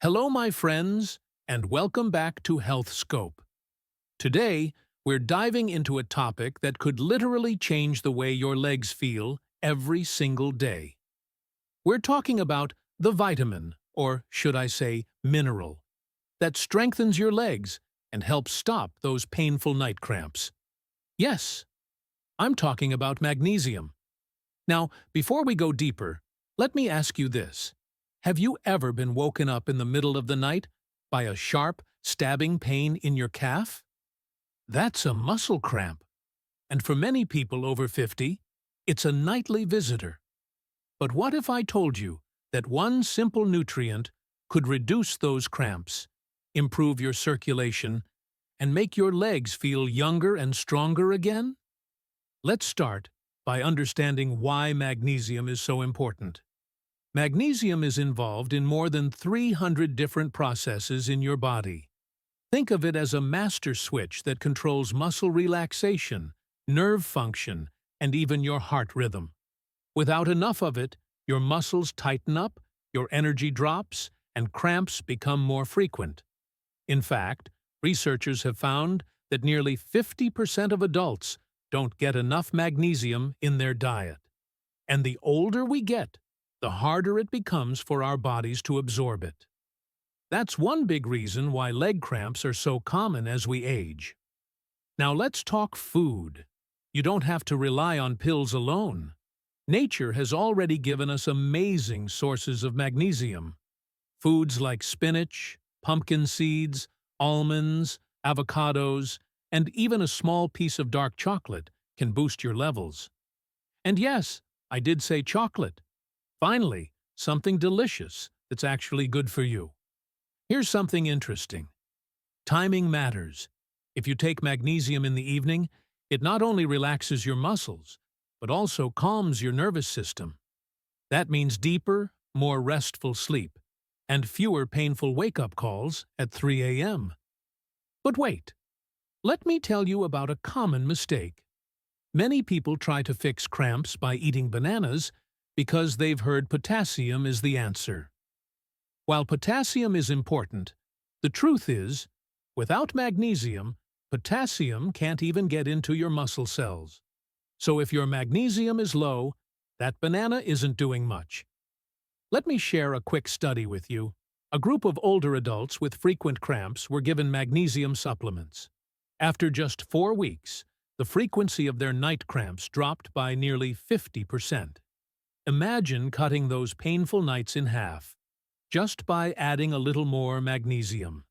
Hello, my friends, and welcome back to Health Scope. Today, we're diving into a topic that could literally change the way your legs feel every single day. We're talking about the vitamin, or should I say mineral, that strengthens your legs and helps stop those painful night cramps. Yes, I'm talking about magnesium. Now, before we go deeper, let me ask you this. Have you ever been woken up in the middle of the night by a sharp, stabbing pain in your calf? That's a muscle cramp. And for many people over 50, it's a nightly visitor. But what if I told you that one simple nutrient could reduce those cramps, improve your circulation, and make your legs feel younger and stronger again? Let's start by understanding why magnesium is so important. Magnesium is involved in more than 300 different processes in your body. Think of it as a master switch that controls muscle relaxation, nerve function, and even your heart rhythm. Without enough of it, your muscles tighten up, your energy drops, and cramps become more frequent. In fact, researchers have found that nearly 50% of adults don't get enough magnesium in their diet. And the older we get, the harder it becomes for our bodies to absorb it. That's one big reason why leg cramps are so common as we age. Now let's talk food. You don't have to rely on pills alone. Nature has already given us amazing sources of magnesium. Foods like spinach, pumpkin seeds, almonds, avocados, and even a small piece of dark chocolate can boost your levels. And yes, I did say chocolate. Finally, something delicious that's actually good for you. Here's something interesting. Timing matters. If you take magnesium in the evening, it not only relaxes your muscles, but also calms your nervous system. That means deeper, more restful sleep, and fewer painful wake-up calls at 3 a.m. But wait, let me tell you about a common mistake. Many people try to fix cramps by eating bananas because they've heard potassium is the answer. While potassium is important, the truth is, without magnesium, potassium can't even get into your muscle cells. So if your magnesium is low, that banana isn't doing much. Let me share a quick study with you. A group of older adults with frequent cramps were given magnesium supplements. After just 4 weeks, the frequency of their night cramps dropped by nearly 50%. Imagine cutting those painful nights in half, just by adding a little more magnesium.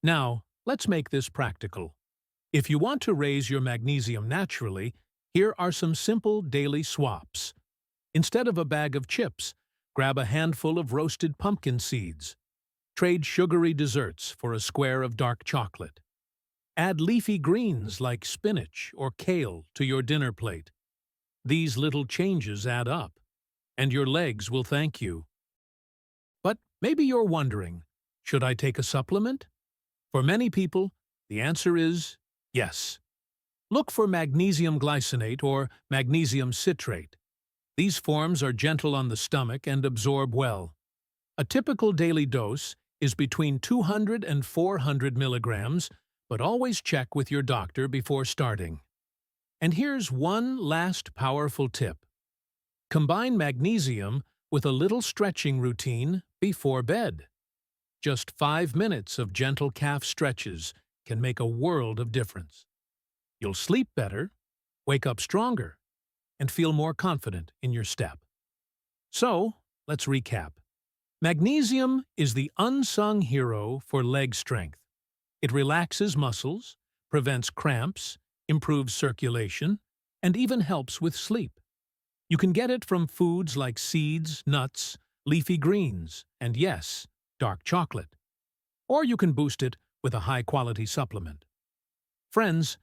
Now, let's make this practical. If you want to raise your magnesium naturally, here are some simple daily swaps. Instead of a bag of chips, grab a handful of roasted pumpkin seeds. Trade sugary desserts for a square of dark chocolate. Add leafy greens like spinach or kale to your dinner plate. These little changes add up, and your legs will thank you. But maybe you're wondering, should I take a supplement? For many people, the answer is yes. Look for magnesium glycinate or magnesium citrate. These forms are gentle on the stomach and absorb well. A typical daily dose is between 200 and 400 milligrams, but always check with your doctor before starting. And here's one last powerful tip. Combine magnesium with a little stretching routine before bed. Just 5 minutes of gentle calf stretches can make a world of difference. You'll sleep better, wake up stronger, and feel more confident in your step. So, let's recap. Magnesium is the unsung hero for leg strength. It relaxes muscles, prevents cramps, improves circulation, and even helps with sleep. You can get it from foods like seeds, nuts, leafy greens, and yes, dark chocolate. Or you can boost it with a high-quality supplement. Friends,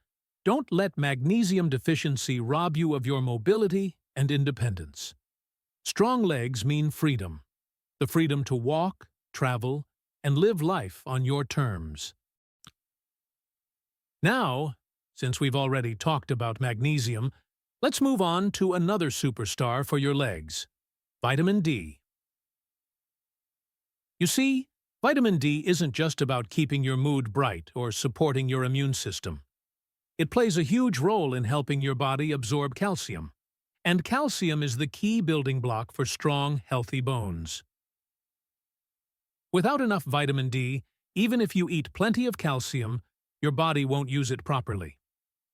don't let magnesium deficiency rob you of your mobility and independence. Strong legs mean freedom. The freedom to walk, travel, and live life on your terms. Now, since we've already talked about magnesium, let's move on to another superstar for your legs, vitamin D. You see, Vitamin D isn't just about keeping your mood bright or supporting your immune system. It plays a huge role in helping your body absorb calcium. And calcium is the key building block for strong, healthy bones. Without enough vitamin D, even if you eat plenty of calcium, your body won't use it properly.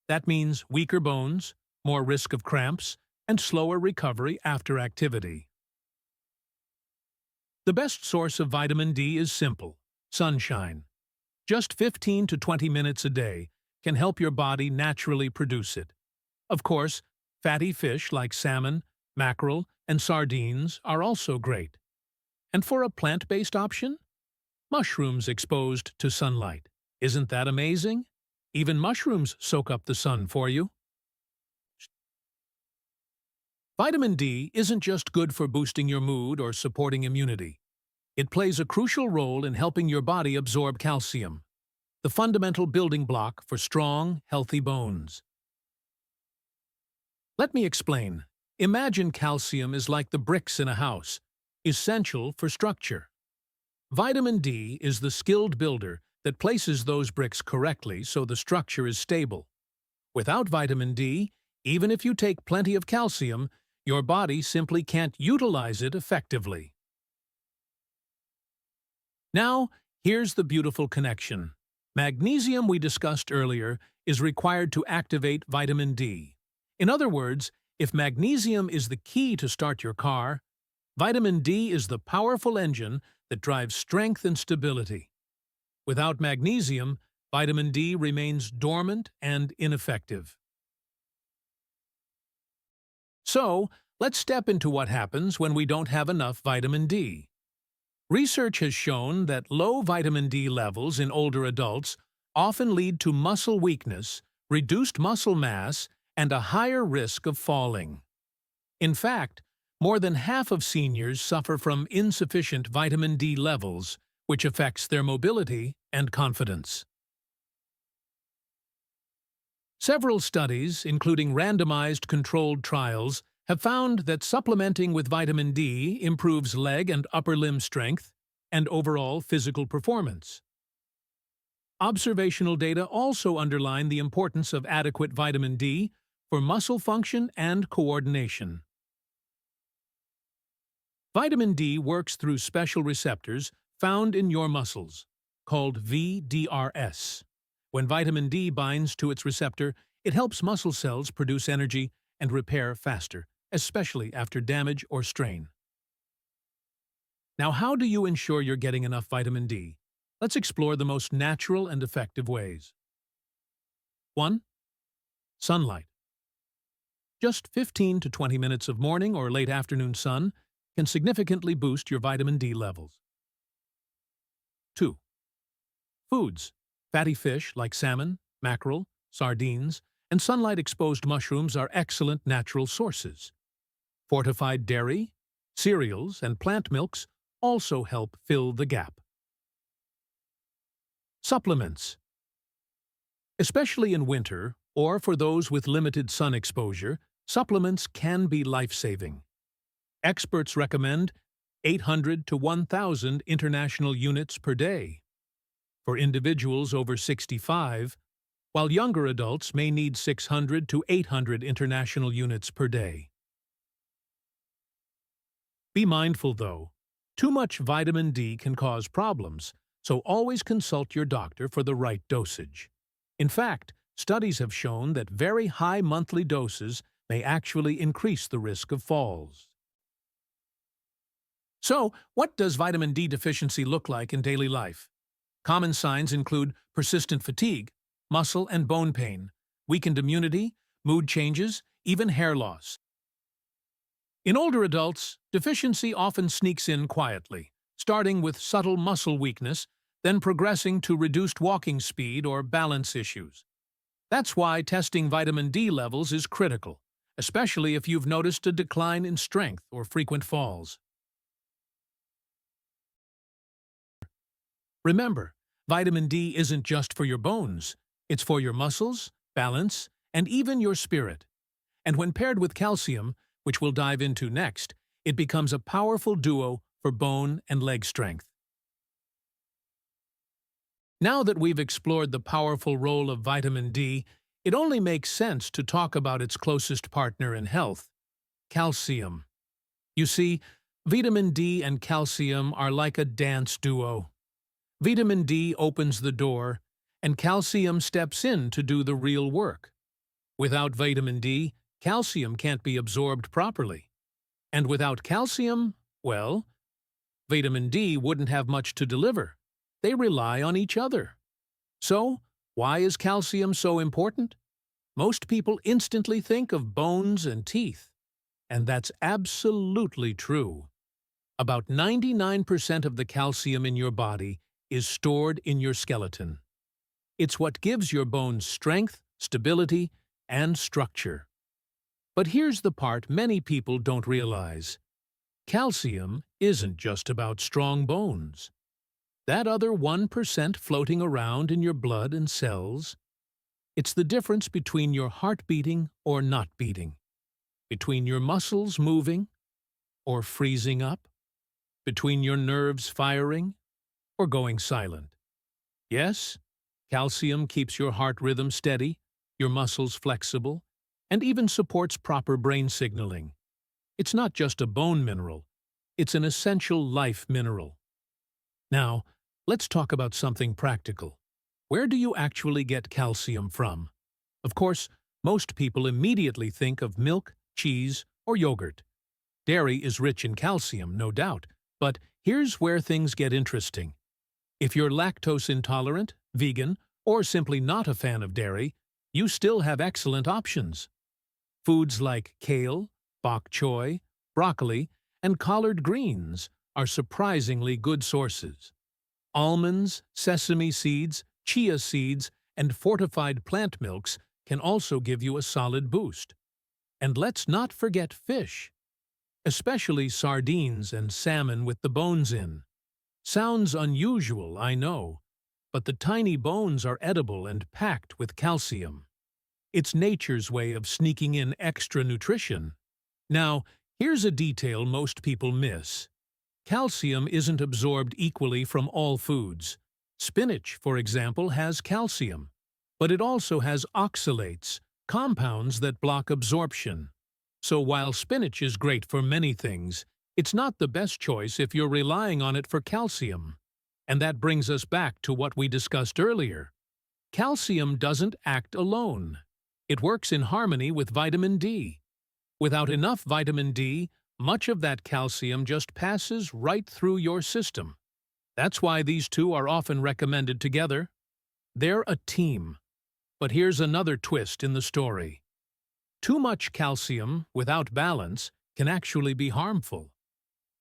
That means weaker bones, more risk of cramps, and slower recovery after activity. The best source of vitamin D is simple: sunshine. Just 15 to 20 minutes a day can help your body naturally produce it. Of course, fatty fish like salmon, mackerel, and sardines are also great. And for a plant-based option? Mushrooms exposed to sunlight. Isn't that amazing? Even mushrooms soak up the sun for you. Vitamin D isn't just good for boosting your mood or supporting immunity. It plays a crucial role in helping your body absorb calcium, the fundamental building block for strong, healthy bones. Let me explain. Imagine calcium is like the bricks in a house, essential for structure. Vitamin D is the skilled builder that places those bricks correctly so the structure is stable. Without vitamin D, even if you take plenty of calcium, your body simply can't utilize it effectively. Now, here's the beautiful connection. Magnesium, we discussed earlier, is required to activate vitamin D. In other words, if magnesium is the key to start your car, vitamin D is the powerful engine that drives strength and stability. Without magnesium, vitamin D remains dormant and ineffective. So, let's step into what happens when we don't have enough vitamin D. Research has shown that low vitamin D levels in older adults often lead to muscle weakness, reduced muscle mass, and a higher risk of falling. In fact, more than half of seniors suffer from insufficient vitamin D levels, which affects their mobility and confidence. Several studies, including randomized controlled trials, have found that supplementing with vitamin D improves leg and upper limb strength and overall physical performance. Observational data also underline the importance of adequate vitamin D for muscle function and coordination. Vitamin D works through special receptors found in your muscles, called VDRS. When vitamin D binds to its receptor, it helps muscle cells produce energy and repair faster, especially after damage or strain. Now, how do you ensure you're getting enough vitamin D? Let's explore the most natural and effective ways. 1. Sunlight. Just 15 to 20 minutes of morning or late afternoon sun can significantly boost your vitamin D levels. 2. Foods. Fatty fish like salmon, mackerel, sardines, and sunlight-exposed mushrooms are excellent natural sources. Fortified dairy, cereals, and plant milks also help fill the gap. Supplements. Especially in winter, or for those with limited sun exposure, supplements can be life-saving. Experts recommend 800 to 1,000 international units per day for individuals over 65, while younger adults may need 600 to 800 international units per day. Be mindful, though. Too much vitamin D can cause problems, so always consult your doctor for the right dosage. In fact, studies have shown that very high monthly doses may actually increase the risk of falls. So, what does vitamin D deficiency look like in daily life? Common signs include persistent fatigue, muscle and bone pain, weakened immunity, mood changes, even hair loss. In older adults, deficiency often sneaks in quietly, starting with subtle muscle weakness, then progressing to reduced walking speed or balance issues. That's why testing vitamin D levels is critical, especially if you've noticed a decline in strength or frequent falls. Remember, vitamin D isn't just for your bones. It's for your muscles, balance, and even your spirit. And when paired with calcium, which we'll dive into next, it becomes a powerful duo for bone and leg strength. Now that we've explored the powerful role of vitamin D, it only makes sense to talk about its closest partner in health, calcium. You see, vitamin D and calcium are like a dance duo. Vitamin D opens the door, and calcium steps in to do the real work. Without vitamin D, calcium can't be absorbed properly. And without calcium, well, vitamin D wouldn't have much to deliver. They rely on each other. So, why is calcium so important? Most people instantly think of bones and teeth, and that's absolutely true. About 99% of the calcium in your body is stored in your skeleton. It's what gives your bones strength, stability, and structure. But here's the part many people don't realize. Calcium isn't just about strong bones. That other 1% floating around in your blood and cells, it's the difference between your heart beating or not beating, between your muscles moving or freezing up, between your nerves firing or going silent. Yes, calcium keeps your heart rhythm steady, your muscles flexible, and even supports proper brain signaling. It's not just a bone mineral, it's an essential life mineral. Now, let's talk about something practical. Where do you actually get calcium from? Of course, most people immediately think of milk, cheese, or yogurt. Dairy is rich in calcium, no doubt, but here's where things get interesting. If you're lactose intolerant, vegan, or simply not a fan of dairy, you still have excellent options. Foods like kale, bok choy, broccoli, and collard greens are surprisingly good sources. Almonds, sesame seeds, chia seeds, and fortified plant milks can also give you a solid boost. And let's not forget fish, especially sardines and salmon with the bones in. Sounds unusual, I know, but the tiny bones are edible and packed with calcium. It's nature's way of sneaking in extra nutrition. Now, here's a detail most people miss. Calcium isn't absorbed equally from all foods. Spinach, for example, has calcium, but it also has oxalates, compounds that block absorption. So while spinach is great for many things, it's not the best choice if you're relying on it for calcium. And that brings us back to what we discussed earlier. Calcium doesn't act alone. It works in harmony with vitamin D. Without enough vitamin D, much of that calcium just passes right through your system. That's why these two are often recommended together. They're a team. But here's another twist in the story. Too much calcium, without balance, can actually be harmful.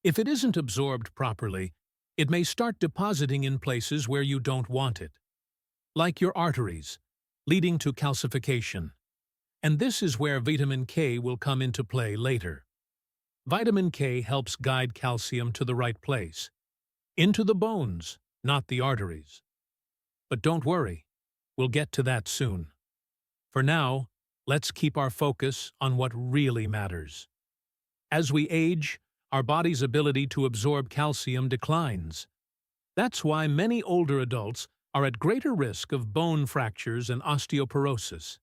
If it isn't absorbed properly, it may start depositing in places where you don't want it, like your arteries, leading to calcification. And this is where vitamin K will come into play later. Vitamin K helps guide calcium to the right place, into the bones, not the arteries. But don't worry, we'll get to that soon. For now, let's keep our focus on what really matters. As we age, our body's ability to absorb calcium declines. That's why many older adults are at greater risk of bone fractures and osteoporosis.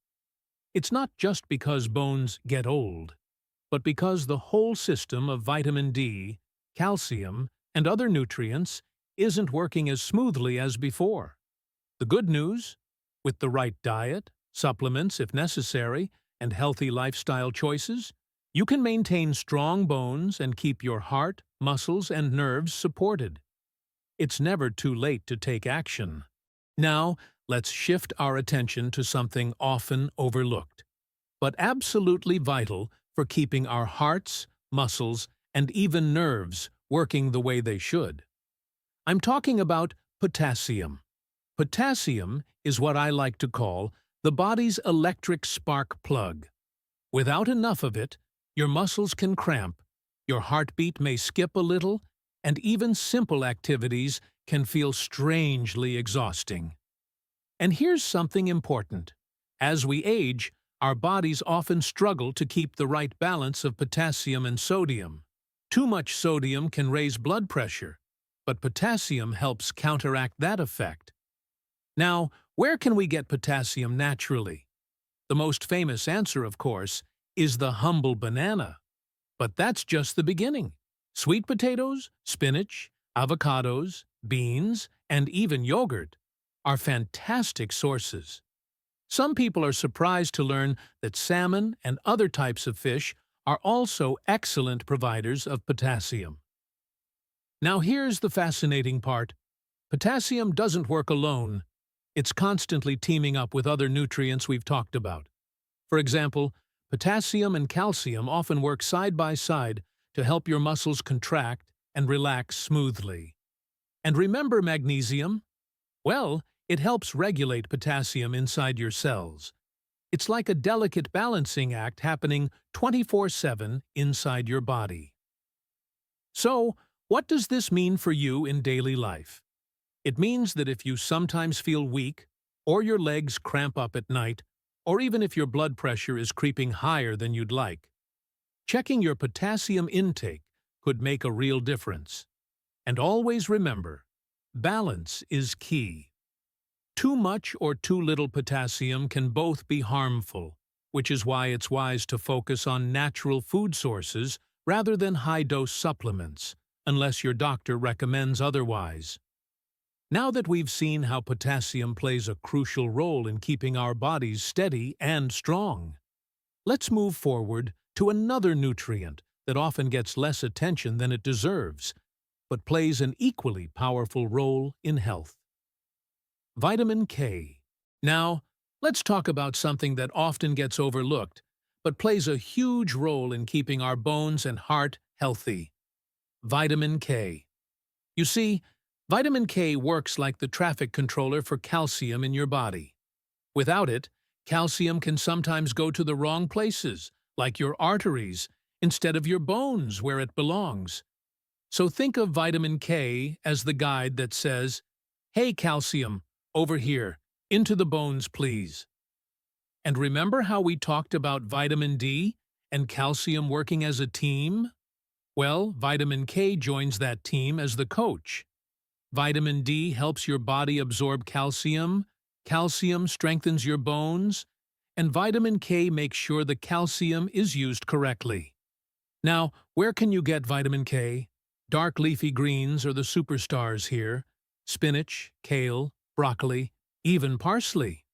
It's not just because bones get old, but because the whole system of vitamin D, calcium, and other nutrients isn't working as smoothly as before. The good news? With the right diet, supplements if necessary, and healthy lifestyle choices, you can maintain strong bones and keep your heart, muscles, and nerves supported. It's never too late to take action. Now, let's shift our attention to something often overlooked, but absolutely vital for keeping our hearts, muscles, and even nerves working the way they should. I'm talking about potassium. Potassium is what I like to call the body's electric spark plug. Without enough of it, your muscles can cramp, your heartbeat may skip a little, and even simple activities can feel strangely exhausting. And here's something important. As we age, our bodies often struggle to keep the right balance of potassium and sodium. Too much sodium can raise blood pressure, but potassium helps counteract that effect. Now, where can we get potassium naturally? The most famous answer, of course, is the humble banana. But that's just the beginning. Sweet potatoes, spinach, avocados, beans, and even yogurt are fantastic sources. Some people are surprised to learn that salmon and other types of fish are also excellent providers of potassium. Now here's the fascinating part. Potassium doesn't work alone. It's constantly teaming up with other nutrients we've talked about. For example, potassium and calcium often work side by side to help your muscles contract and relax smoothly. And remember magnesium? Well, it helps regulate potassium inside your cells. It's like a delicate balancing act happening 24/7 inside your body. So, what does this mean for you in daily life? It means that if you sometimes feel weak, or your legs cramp up at night, or even if your blood pressure is creeping higher than you'd like, checking your potassium intake could make a real difference. And always remember, balance is key. Too much or too little potassium can both be harmful, which is why it's wise to focus on natural food sources rather than high-dose supplements, unless your doctor recommends otherwise. Now that we've seen how potassium plays a crucial role in keeping our bodies steady and strong, let's move forward to another nutrient that often gets less attention than it deserves, but plays an equally powerful role in health. Vitamin K. Now, let's talk about something that often gets overlooked, but plays a huge role in keeping our bones and heart healthy. Vitamin K. You see, Vitamin K works like the traffic controller for calcium in your body. Without it, calcium can sometimes go to the wrong places, like your arteries, instead of your bones where it belongs. So think of vitamin K as the guide that says, "Hey calcium, over here, into the bones please." And remember how we talked about vitamin D and calcium working as a team? Well, vitamin K joins that team as the coach. Vitamin D helps your body absorb calcium, calcium strengthens your bones, and vitamin K makes sure the calcium is used correctly. Now, where can you get vitamin K? Dark leafy greens are the superstars here. Spinach, kale, broccoli, even parsley.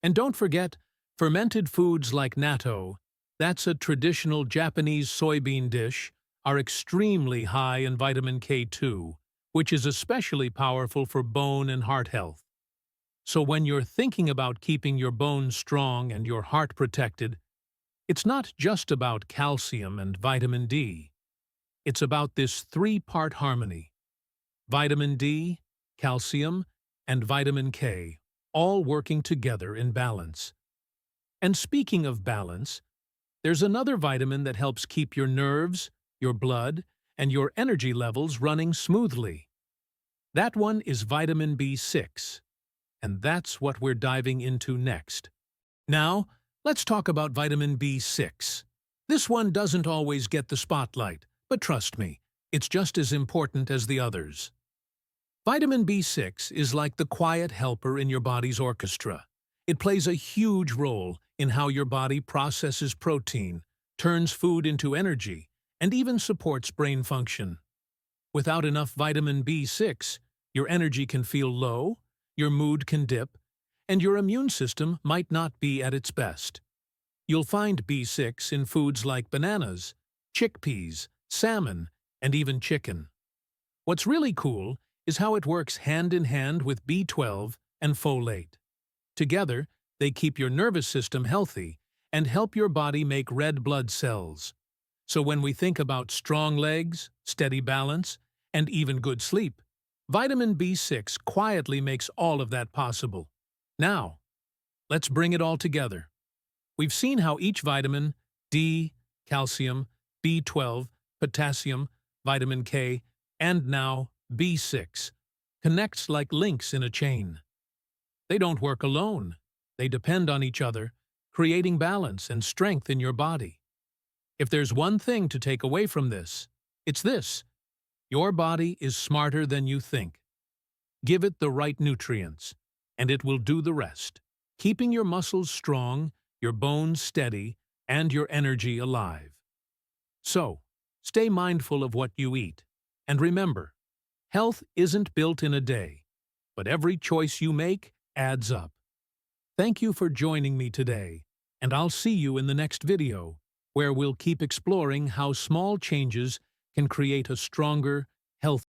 And don't forget, fermented foods like natto, that's a traditional Japanese soybean dish, are extremely high in vitamin K too, which is especially powerful for bone and heart health. So when you're thinking about keeping your bones strong and your heart protected, it's not just about calcium and vitamin D. It's about this three-part harmony. Vitamin D, calcium, and vitamin K, all working together in balance. And speaking of balance, there's another vitamin that helps keep your nerves, your blood, and your energy levels running smoothly. That one is vitamin B6, and that's what we're diving into next. Now, let's talk about vitamin B6. This one doesn't always get the spotlight, but trust me, it's just as important as the others. Vitamin B6 is like the quiet helper in your body's orchestra. It plays a huge role in how your body processes protein, turns food into energy, and even supports brain function. Without enough vitamin B6, your energy can feel low, your mood can dip, and your immune system might not be at its best. You'll find B6 in foods like bananas, chickpeas, salmon, and even chicken. What's really cool is how it works hand in hand with B12 and folate. Together, they keep your nervous system healthy and help your body make red blood cells. So when we think about strong legs, steady balance, and even good sleep, vitamin B6 quietly makes all of that possible. Now, let's bring it all together. We've seen how each vitamin, D, calcium, B12, potassium, vitamin K, and now B6, connects like links in a chain. They don't work alone. They depend on each other, creating balance and strength in your body. If there's one thing to take away from this, it's this: your body is smarter than you think. Give it the right nutrients, and it will do the rest, keeping your muscles strong, your bones steady, and your energy alive. So, stay mindful of what you eat. And remember, health isn't built in a day, but every choice you make adds up. Thank you for joining me today, and I'll see you in the next video, where we'll keep exploring how small changes can create a stronger, healthier